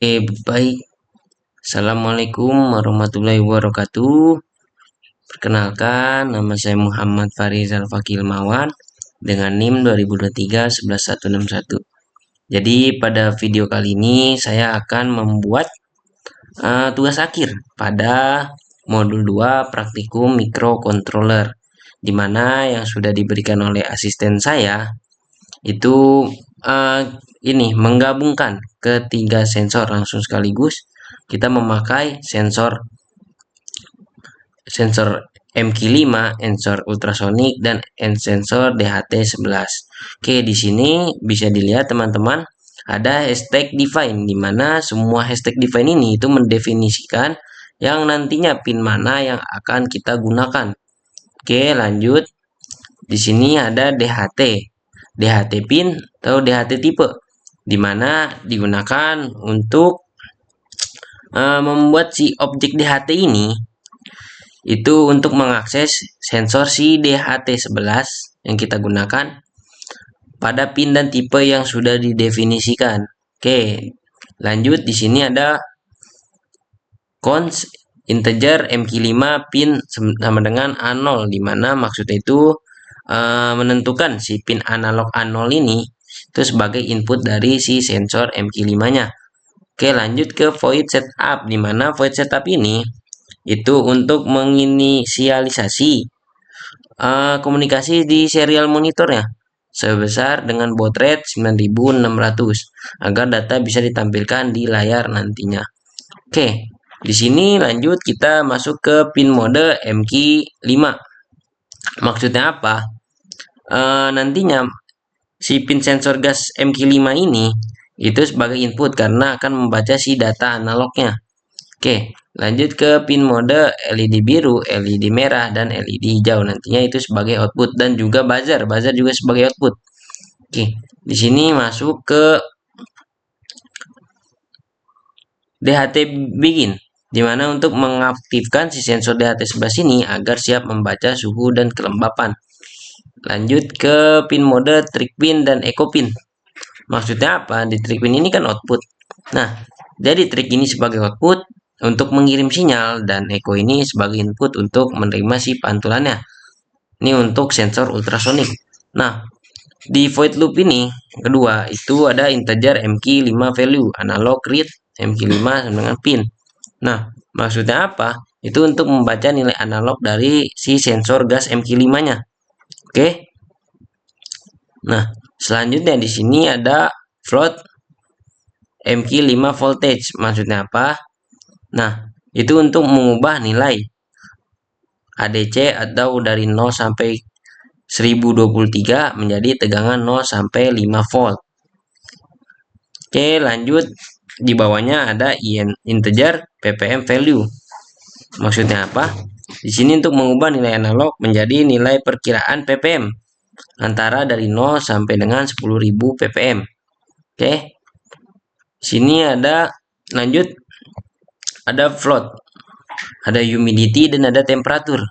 Baik. Assalamualaikum warahmatullahi wabarakatuh. Perkenalkan, nama saya Muhammad Farizal Fakil Mawan dengan NIM 2023 11161. Jadi pada video kali ini saya akan membuat tugas akhir pada modul 2 praktikum microcontroller, di mana yang sudah diberikan oleh asisten saya itu ini menggabungkan ketiga sensor langsung sekaligus. Kita memakai sensor MQ5, sensor ultrasonik, dan sensor DHT11. Oke, di sini bisa dilihat teman-teman ada hashtag define, di mana semua hashtag define ini itu mendefinisikan yang nantinya pin mana yang akan kita gunakan. Oke, lanjut. Di sini ada DHT pin atau DHT tipe, di mana digunakan untuk membuat si objek DHT ini itu untuk mengakses sensor si DHT11 yang kita gunakan pada pin dan tipe yang sudah didefinisikan. Oke, lanjut. Di sini ada cons integer MQ5 pin sama dengan A0, di mana maksudnya itu menentukan si pin analog A0 ini itu sebagai input dari si sensor MQ5-nya. Oke, lanjut ke void setup, di mana void setup ini itu untuk menginisialisasi komunikasi di serial monitornya sebesar dengan baud rate 9600 agar data bisa ditampilkan di layar nantinya. Oke, di sini lanjut kita masuk ke pin mode MQ5. Maksudnya apa? Nantinya si pin sensor gas MQ5 ini itu sebagai input karena akan membaca si data analognya. Oke, lanjut ke pin mode LED biru, LED merah, dan LED hijau. Nantinya itu sebagai output, dan juga buzzer juga sebagai output. Oke, di sini masuk ke DHT begin, di mana untuk mengaktifkan si sensor DHT11 ini agar siap membaca suhu dan kelembapan. Lanjut ke pin mode trick pin dan echo pin. Maksudnya apa? Di trick pin ini kan output. Nah, jadi trick ini sebagai output untuk mengirim sinyal, dan echo ini sebagai input untuk menerima si pantulannya. Ini untuk sensor ultrasonik. Nah, di void loop ini kedua itu ada integer MQ5 value, analog read MQ5 dengan pin. Nah, maksudnya apa? Itu untuk membaca nilai analog dari si sensor gas MQ5-nya. Oke. Nah, selanjutnya di sini ada float MQ5 voltage. Maksudnya apa? Nah, itu untuk mengubah nilai ADC atau dari 0 sampai 1023 menjadi tegangan 0 sampai 5 volt. Oke, lanjut. Di bawahnya ada integer ppm value. Maksudnya apa? Di sini untuk mengubah nilai analog menjadi nilai perkiraan ppm antara dari 0 sampai dengan 10.000 ppm. Oke. Sini ada lanjut, ada float, ada humidity, dan ada temperatur.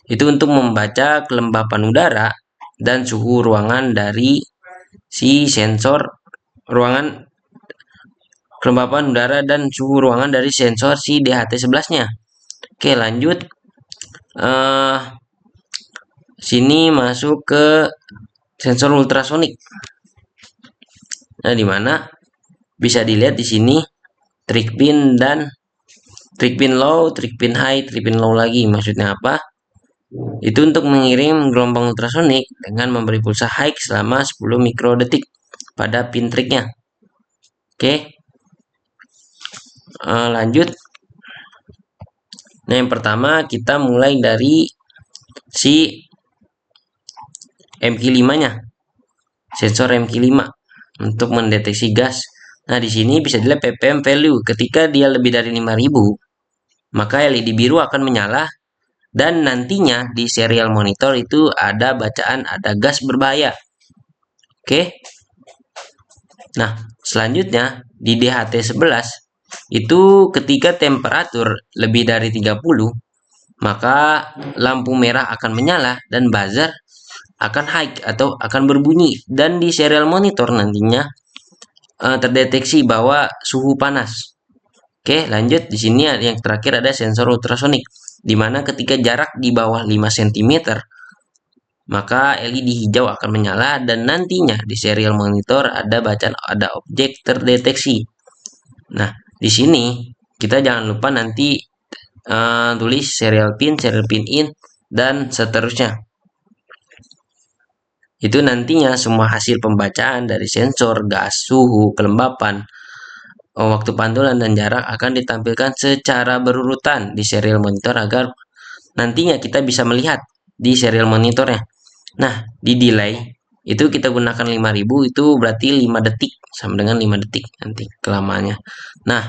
Itu untuk membaca kelembapan udara dan suhu ruangan dari si sensor ruangan, kelembapan udara dan suhu ruangan dari sensor si DHT11-nya. Oke, lanjut. Sini masuk ke sensor ultrasonik. Nah, di mana bisa dilihat di sini trick pin dan trick pin low, trick pin high, trick pin low lagi. Maksudnya apa? Itu untuk mengirim gelombang ultrasonik dengan memberi pulsa high selama 10 mikrodetik pada pin tricknya. Oke. Lanjut. Nah, yang pertama kita mulai dari si MQ5-nya. Sensor MQ5 untuk mendeteksi gas. Nah, di sini bisa dilihat ppm value. Ketika dia lebih dari 5000, maka LED biru akan menyala, dan nantinya di serial monitor itu ada bacaan ada gas berbahaya. Oke. Nah, selanjutnya di DHT11 itu ketika temperatur lebih dari 30, maka lampu merah akan menyala dan buzzer akan high atau akan berbunyi, dan di serial monitor nantinya terdeteksi bahwa suhu panas. Oke, lanjut. Di sini yang terakhir ada sensor ultrasonik, di mana ketika jarak di bawah 5 cm, maka LED hijau akan menyala dan nantinya di serial monitor ada bacaan ada objek terdeteksi. Nah, di sini kita jangan lupa nanti tulis serial pin in, dan seterusnya. Itu nantinya semua hasil pembacaan dari sensor, gas, suhu, kelembapan, waktu pantulan, dan jarak akan ditampilkan secara berurutan di serial monitor agar nantinya kita bisa melihat di serial monitornya. Nah, di delay itu kita gunakan 5000, itu berarti 5 detik, sama dengan 5 detik nanti kelamaannya. Nah,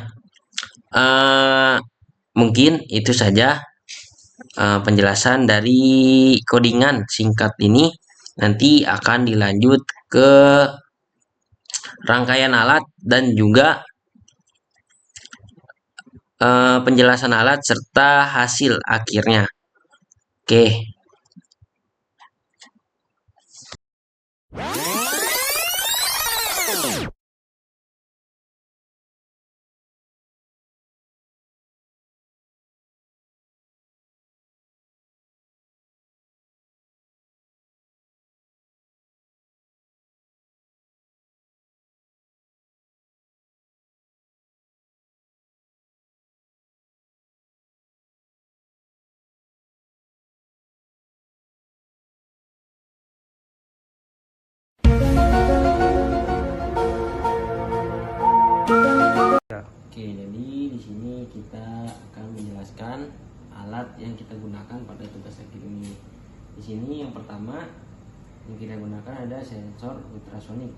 mungkin itu saja penjelasan dari codingan singkat ini. Nanti akan dilanjut ke rangkaian alat dan juga penjelasan alat serta hasil akhirnya. Oke. Oke, jadi di sini kita akan menjelaskan alat yang kita gunakan pada tugas akhir ini. Di sini yang pertama yang kita gunakan ada sensor ultrasonik.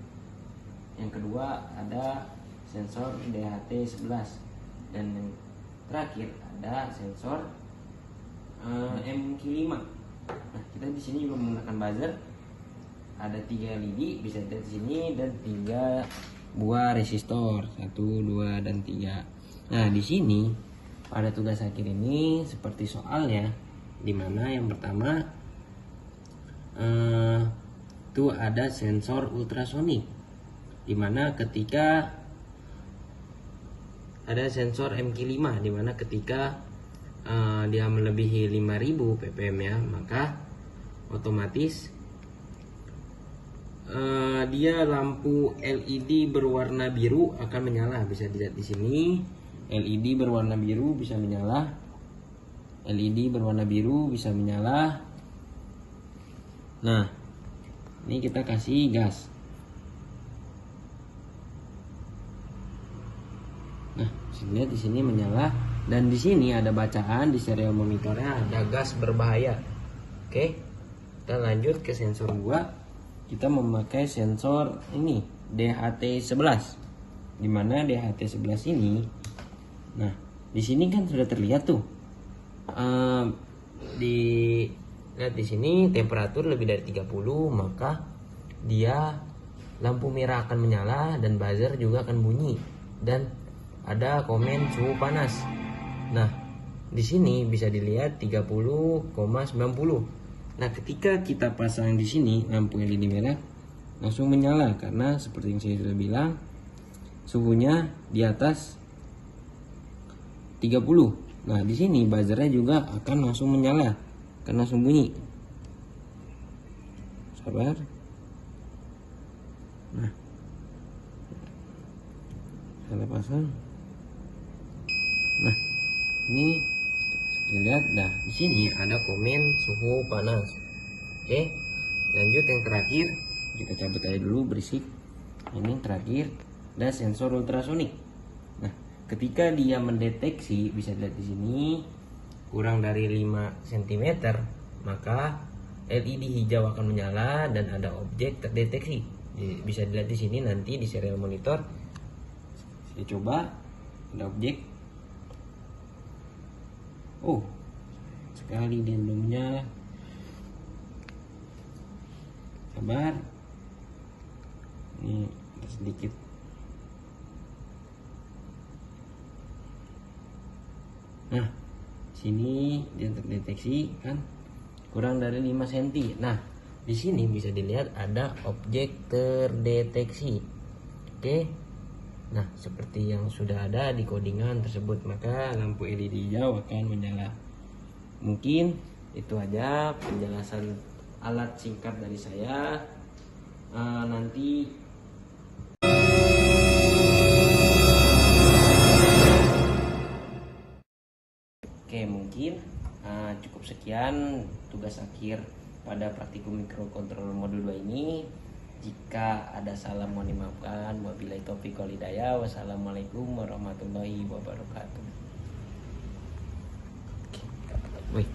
Yang kedua ada sensor DHT11 dan yang terakhir ada sensor MQ5. Nah, kita di sini juga menggunakan buzzer. Ada 3 LED bisa dilihat di sini dan 3 buah resistor 1, 2, dan 3. Nah, di sini pada tugas akhir ini seperti soalnya, dimana yang pertama itu ada sensor ultrasonik, dimana ketika ada sensor MQ5, dimana ketika dia melebihi 5000 ppm ya, maka otomatis dia lampu LED berwarna biru akan menyala. Bisa dilihat di sini LED berwarna biru bisa menyala. LED berwarna biru bisa menyala. Nah, ini kita kasih gas. Nah, bisa lihat di sini menyala dan di sini ada bacaan di serial monitornya ada gas berbahaya. Oke, kita lanjut ke sensor 2. Kita memakai sensor ini DHT11, dimana DHT11 ini, nah di sini kan sudah terlihat tuh lihat di sini temperatur lebih dari 30, maka dia lampu merah akan menyala dan buzzer juga akan bunyi dan ada komen suhu panas. Nah, di sini bisa dilihat 30,90. Nah, ketika kita pasang di sini lampu LED merah langsung menyala karena seperti yang saya sudah bilang suhunya di atas 30. Nah, di sini buzzernya juga akan langsung menyala, akan langsung bunyi. Sabar. Nah, saya pasang. Nah, ini lihat, nah di sini ada komen suhu panas. Oke, lanjut yang terakhir, kita cabut aja dulu berisik. Ini yang terakhir ada sensor ultrasonik. Nah, ketika dia mendeteksi, bisa dilihat di sini kurang dari 5 cm, maka LED hijau akan menyala dan ada objek terdeteksi. Bisa dilihat di sini nanti di serial monitor. Saya coba, ada objek. Oh, sekali dia belum menyala. Sabar. Ini sedikit. Nah, sini dia terdeteksi kan kurang dari 5 cm. Nah, di sini bisa dilihat ada objek terdeteksi. Oke. Nah, seperti yang sudah ada di codingan tersebut, maka lampu LED hijau akan menyala. Mungkin itu aja penjelasan alat singkat dari saya. Nanti oke, mungkin cukup sekian tugas akhir pada praktikum mikrokontroler modul 2 ini. Jika ada salah mohon dimaafkan. Wabillahi taufiq wal hidayah. Wassalamualaikum warahmatullahi wabarakatuh. Wih.